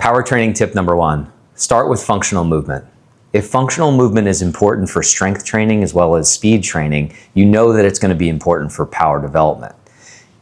Power training tip number 1, start with functional movement. If functional movement is important for strength training as well as speed training, you know that it's going to be important for power development.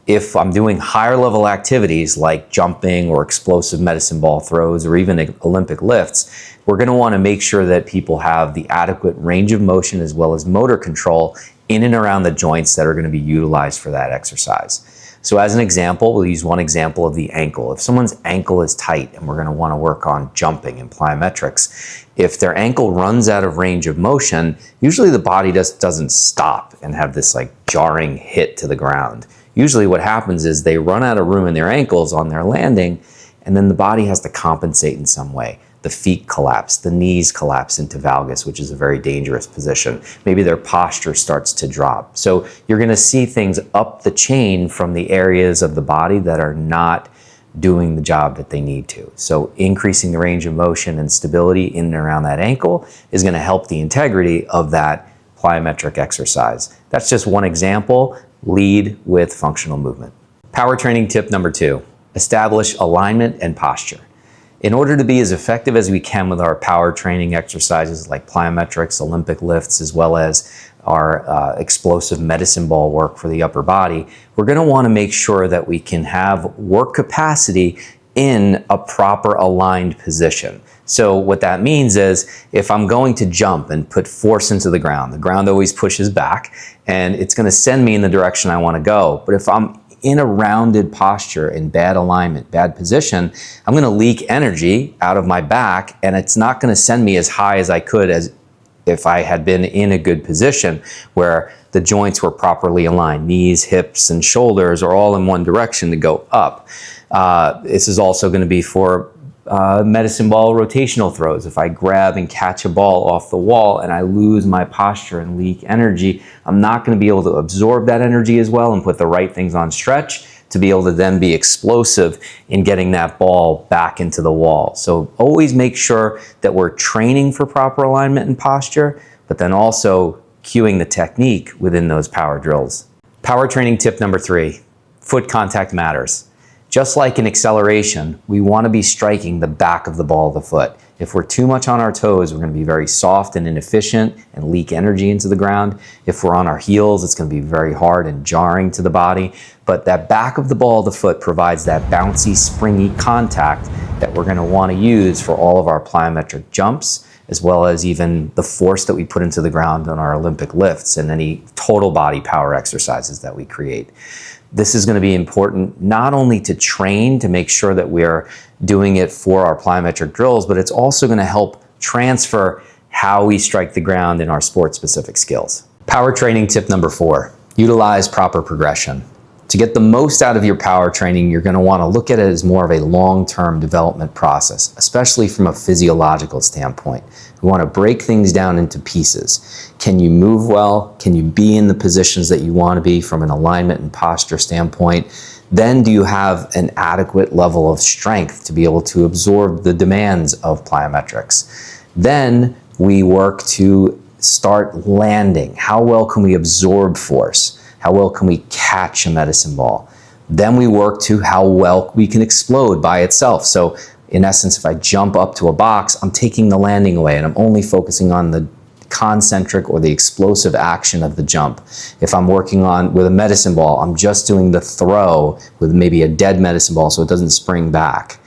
If I'm doing higher level activities like jumping or explosive medicine ball throws or even Olympic lifts, we're going to want to make sure that people have the adequate range of motion as well as motor control in and around the joints that are going to be utilized for that exercise. So as an example, we'll use one example of the ankle. If someone's ankle is tight and we're going to want to work on jumping and plyometrics, if their ankle runs out of range of motion, usually the body doesn't stop and have this like jarring hit to the ground. Usually what happens is they run out of room in their ankles on their landing, and then the body has to compensate in some way. The feet collapse, the knees collapse into valgus, which is a very dangerous position. Maybe their posture starts to drop. So you're going to see things up the chain from the areas of the body that are not doing the job that they need to. So increasing the range of motion and stability in and around that ankle is going to help the integrity of that plyometric exercise. That's just one example. Lead with functional movement. Power training tip number 2, establish alignment and posture. In order to be as effective as we can with our power training exercises like plyometrics, Olympic lifts, as well as our explosive medicine ball work for the upper body, we're going to want to make sure that we can have work capacity in a proper aligned position. So what that means is if I'm going to jump and put force into the ground always pushes back and it's going to send me in the direction I want to go. But if I'm in a rounded posture, in bad alignment, bad position, I'm going to leak energy out of my back and it's not going to send me as high as I could as if I had been in a good position where the joints were properly aligned. Knees, hips, and shoulders are all in one direction to go up. This is also going to be for medicine ball rotational throws. If I grab and catch a ball off the wall and I lose my posture and leak energy, I'm not going to be able to absorb that energy as well and put the right things on stretch to be able to then be explosive in getting that ball back into the wall. So always make sure that we're training for proper alignment and posture, but then also cueing the technique within those power drills. Power training tip number 3, foot contact matters. Just like in acceleration, we want to be striking the back of the ball of the foot. If we're too much on our toes, we're going to be very soft and inefficient and leak energy into the ground. If we're on our heels, it's going to be very hard and jarring to the body. But that back of the ball of the foot provides that bouncy, springy contact that we're going to want to use for all of our plyometric jumps, as well as even the force that we put into the ground on our Olympic lifts and any total body power exercises that we create. This is going to be important not only to train to make sure that we're doing it for our plyometric drills, but it's also going to help transfer how we strike the ground in our sport-specific skills. Power training tip number 4, utilize proper progression. To get the most out of your power training, you're going to want to look at it as more of a long-term development process, especially from a physiological standpoint. We want to break things down into pieces. Can you move well? Can you be in the positions that you want to be from an alignment and posture standpoint? Then do you have an adequate level of strength to be able to absorb the demands of plyometrics? Then we work to start landing. How well can we absorb force? How well can we catch a medicine ball? Then we work to how well we can explode by itself. So in essence, if I jump up to a box, I'm taking the landing away and I'm only focusing on the concentric or the explosive action of the jump. If I'm working on with a medicine ball, I'm just doing the throw with maybe a dead medicine ball so it doesn't spring back.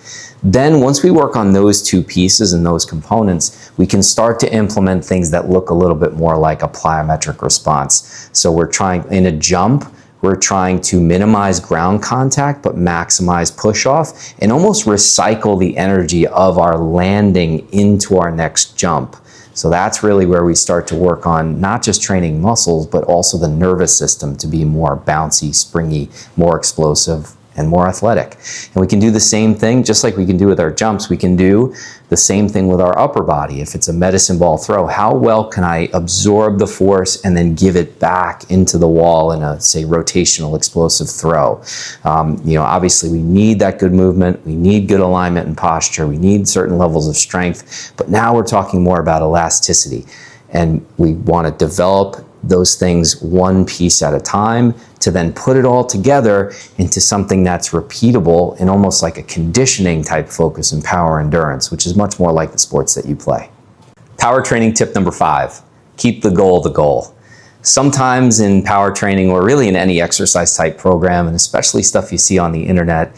Then once we work on those two pieces and those components, we can start to implement things that look a little bit more like a plyometric response. So we're trying, in a jump, we're trying to minimize ground contact but maximize push-off and almost recycle the energy of our landing into our next jump. So that's really where we start to work on not just training muscles, but also the nervous system to be more bouncy, springy, more explosive, and more athletic. And we can do the same thing, just like we can do with our jumps, we can do the same thing with our upper body. If it's a medicine ball throw, how well can I absorb the force and then give it back into the wall in a, say, rotational explosive throw? Obviously we need that good movement, we need good alignment and posture, we need certain levels of strength, but now we're talking more about elasticity. And we want to develop those things one piece at a time to then put it all together into something that's repeatable and almost like a conditioning type focus in power endurance, which is much more like the sports that you play. Power training tip number 5, keep the goal the goal. Sometimes in power training, or really in any exercise type program, and especially stuff you see on the internet,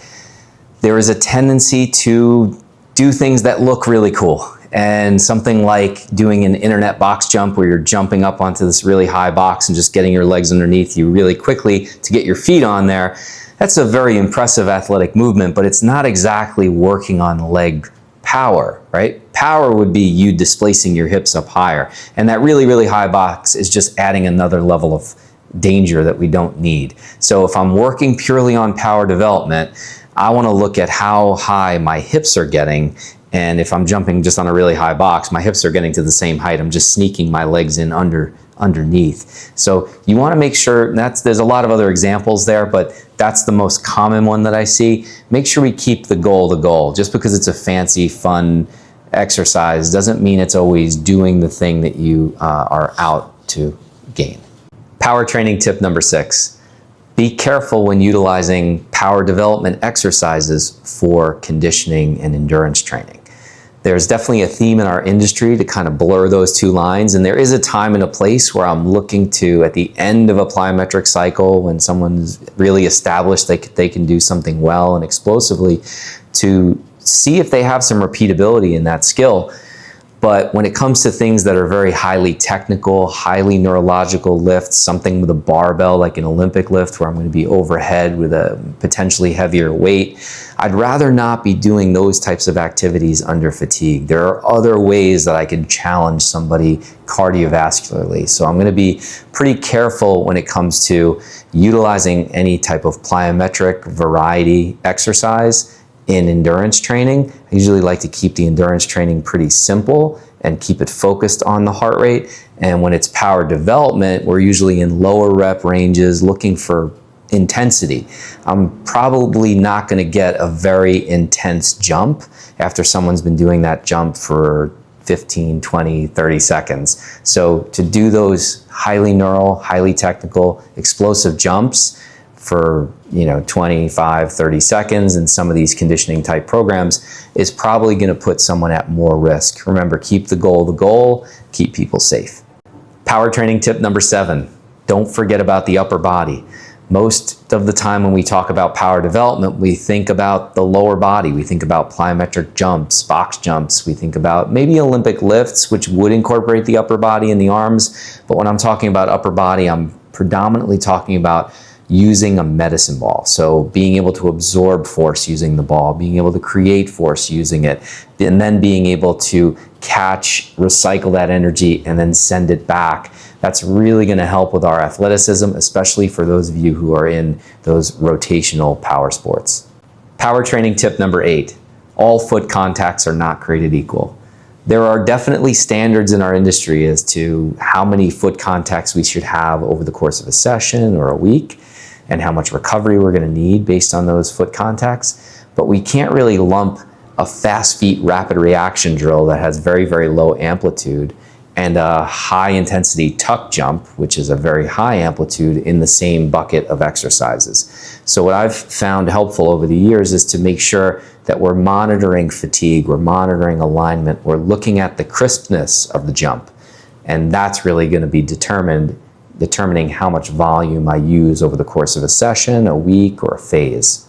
there is a tendency to do things that look really cool. And something like doing an internet box jump where you're jumping up onto this really high box and just getting your legs underneath you really quickly to get your feet on there, that's a very impressive athletic movement, but it's not exactly working on leg power, right? Power would be you displacing your hips up higher. And that really, really high box is just adding another level of danger that we don't need. So if I'm working purely on power development, I want to look at how high my hips are getting. And if I'm jumping just on a really high box, my hips are getting to the same height. I'm just sneaking my legs in underneath. So you want to make sure, there's a lot of other examples there, but that's the most common one that I see. Make sure we keep the goal the goal. Just because it's a fancy, fun exercise doesn't mean it's always doing the thing that you are out to gain. Power training tip number 6. Be careful when utilizing power development exercises for conditioning and endurance training. There's definitely a theme in our industry to kind of blur those two lines, and there is a time and a place where I'm looking to, at the end of a plyometric cycle, when someone's really established they can do something well and explosively, to see if they have some repeatability in that skill. But when it comes to things that are very highly technical, highly neurological lifts, something with a barbell like an Olympic lift where I'm going to be overhead with a potentially heavier weight, I'd rather not be doing those types of activities under fatigue. There are other ways that I can challenge somebody cardiovascularly. So I'm going to be pretty careful when it comes to utilizing any type of plyometric variety exercise in endurance training. I usually like to keep the endurance training pretty simple and keep it focused on the heart rate. And when it's power development, we're usually in lower rep ranges looking for intensity. I'm probably not going to get a very intense jump after someone's been doing that jump for 15, 20, 30 seconds. So to do those highly neural, highly technical, explosive jumps for 25, 30 seconds in some of these conditioning type programs is probably going to put someone at more risk. Remember, keep the goal, keep people safe. Power training tip number 7, don't forget about the upper body. Most of the time when we talk about power development, we think about the lower body. We think about plyometric jumps, box jumps. We think about maybe Olympic lifts, which would incorporate the upper body and the arms. But when I'm talking about upper body, I'm predominantly talking about using a medicine ball. So being able to absorb force using the ball, being able to create force using it, and then being able to catch, recycle that energy, and then send it back. That's really going to help with our athleticism, especially for those of you who are in those rotational power sports. Power training tip number 8, all foot contacts are not created equal. There are definitely standards in our industry as to how many foot contacts we should have over the course of a session or a week, and how much recovery we're going to need based on those foot contacts. But we can't really lump a fast feet rapid reaction drill that has very, very low amplitude and a high intensity tuck jump, which is a very high amplitude, in the same bucket of exercises. So what I've found helpful over the years is to make sure that we're monitoring fatigue, we're monitoring alignment, we're looking at the crispness of the jump. And that's really going to be determining how much volume I use over the course of a session, a week, or a phase.